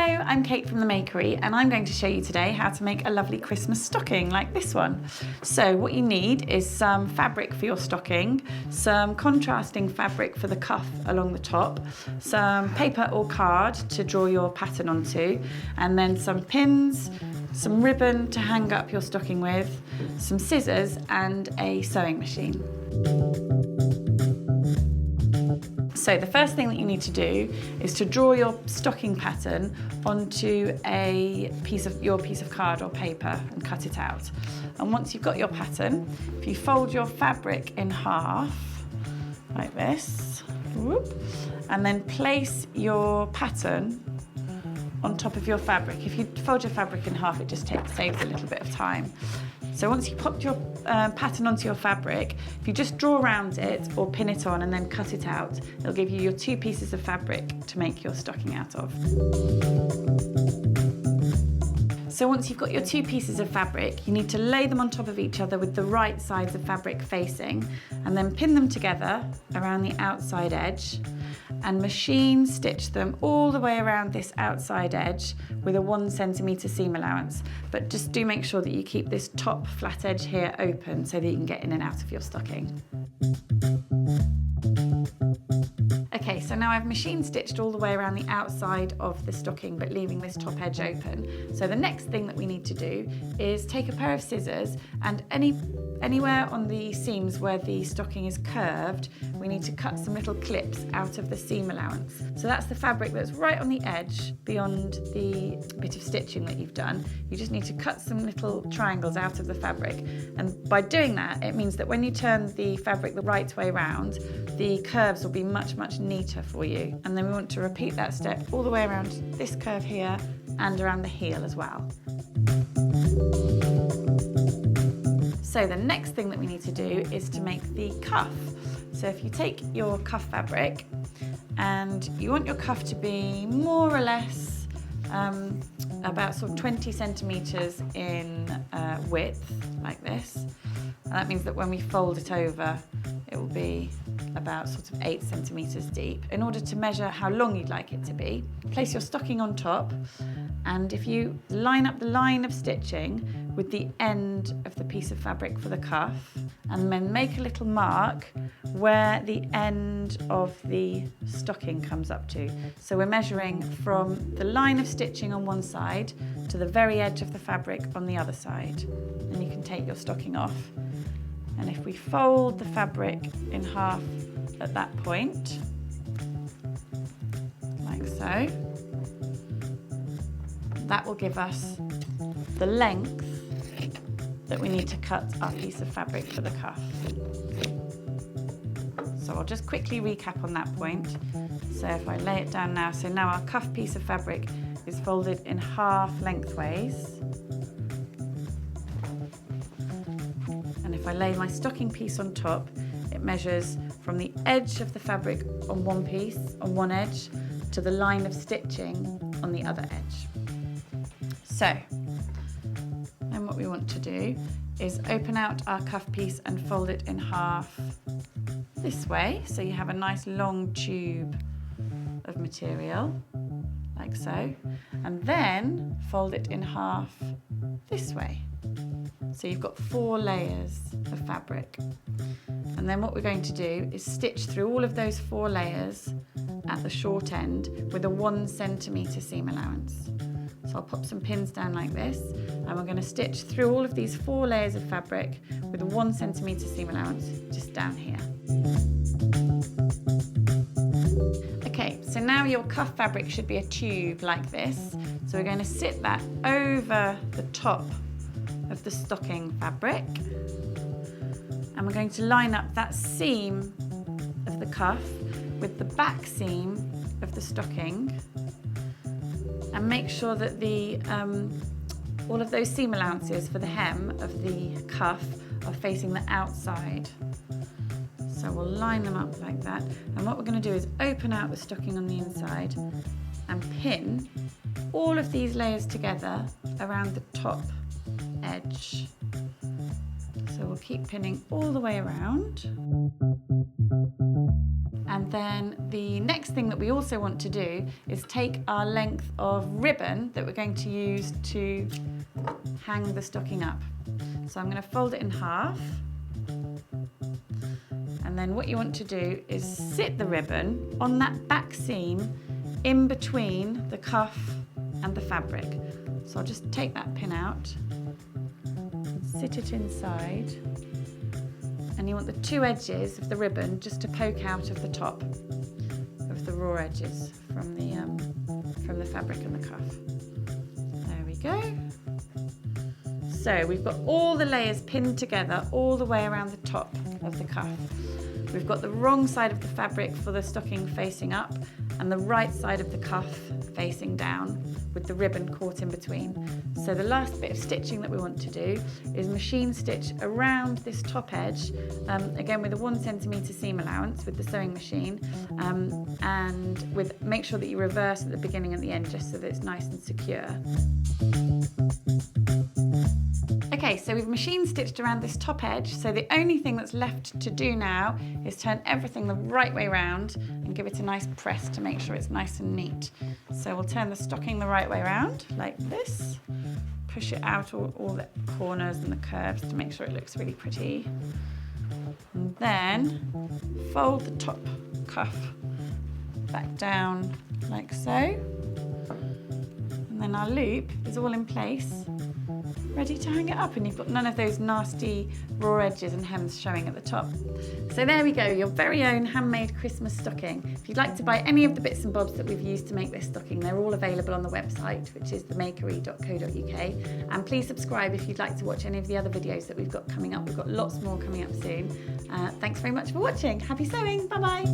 Hello, I'm Kate from the Makery and I'm going to show you today how to make a lovely Christmas stocking like this one. So what you need is some fabric for your stocking, some contrasting fabric for the cuff along the top, some paper or card to draw your pattern onto, and then some pins, some ribbon to hang up your stocking with, some scissors and a sewing machine. So the first thing that you need to do is to draw your stocking pattern onto your piece of card or paper and cut it out. And once you've got your pattern, if you fold your fabric in half, like this, whoop, and then place your pattern on top of your fabric. If you fold your fabric in half, it just saves a little bit of time. So once you pop your pattern onto your fabric, if you just draw around it or pin it on and then cut it out, it'll give you your two pieces of fabric to make your stocking out of. So once you've got your two pieces of fabric, you need to lay them on top of each other with the right sides of fabric facing, and then pin them together around the outside edge and machine stitch them all the way around this outside edge with a 1 centimetre seam allowance. But just do make sure that you keep this top flat edge here open so that you can get in and out of your stocking. Okay, so now I've machine stitched all the way around the outside of the stocking but leaving this top edge open. So the next thing that we need to do is take a pair of scissors and anywhere on the seams where the stocking is curved, we need to cut some little clips out of the seam allowance. So that's the fabric that's right on the edge beyond the bit of stitching that you've done. You just need to cut some little triangles out of the fabric, and by doing that it means that when you turn the fabric the right way around, the curves will be much neater for you. And then we want to repeat that step all the way around this curve here and around the heel as well. So the next thing that we need to do is to make the cuff. So if you take your cuff fabric and you want your cuff to be more or less about sort of 20 centimetres in width, like this. And that means that when we fold it over, it will be about sort of 8 centimetres deep. In order to measure how long you'd like it to be, place your stocking on top, and if you line up the line of stitching with the end of the piece of fabric for the cuff, and then make a little mark where the end of the stocking comes up to. So we're measuring from the line of stitching on one side to the very edge of the fabric on the other side. And you can take your stocking off. And if we fold the fabric in half at that point, like so, that will give us the length that we need to cut our piece of fabric for the cuff. So I'll just quickly recap on that point. So if I lay it down now, so now our cuff piece of fabric is folded in half lengthways. And if I lay my stocking piece on top, it measures from the edge of the fabric on one piece, on one edge, to the line of stitching on the other edge. So, then what we want to do is open out our cuff piece and fold it in half this way, so you have a nice long tube of material, like so, and then fold it in half this way. So you've got 4 layers of fabric. And then what we're going to do is stitch through all of those 4 layers at the short end with a 1 centimetre seam allowance. So I'll pop some pins down like this, and we're going to stitch through all of these 4 layers of fabric with a 1 centimetre seam allowance just down here. Okay, so now your cuff fabric should be a tube like this. So we're going to sit that over the top of the stocking fabric, and we're going to line up that seam of the cuff with the back seam of the stocking, and make sure that all of those seam allowances for the hem of the cuff are facing the outside. So we'll line them up like that, and what we're going to do is open out the stocking on the inside and pin all of these layers together around the top edge. So we'll keep pinning all the way around, And then the next thing that we also want to do is take our length of ribbon that we're going to use to hang the stocking up. So I'm going to fold it in half. And then what you want to do is sit the ribbon on that back seam in between the cuff and the fabric. So I'll just take that pin out, sit it inside, and you want the two edges of the ribbon just to poke out of the top of the raw edges from the fabric and the cuff. There we go. So we've got all the layers pinned together all the way around the top of the cuff. We've got the wrong side of the fabric for the stocking facing up and the right side of the cuff facing down with the ribbon caught in between. So the last bit of stitching that we want to do is machine stitch around this top edge, again with a 1 centimetre seam allowance with the sewing machine, and make sure that you reverse at the beginning and the end just so that it's nice and secure. Okay, so we've machine stitched around this top edge, so the only thing that's left to do now is turn everything the right way round and give it a nice press to make sure it's nice and neat. So we'll turn the stocking the right way round, like this. Push it out all the corners and the curves to make sure it looks really pretty. And then fold the top cuff back down like so. And then our loop is all in place, ready to hang it up, and you've got none of those nasty raw edges and hems showing at the top. So there we go, your very own handmade Christmas stocking. If you'd like to buy any of the bits and bobs that we've used to make this stocking, they're all available on the website, which is themakery.co.uk. And please subscribe if you'd like to watch any of the other videos that we've got coming up. We've got lots more coming up soon. Thanks very much for watching. Happy sewing, bye bye.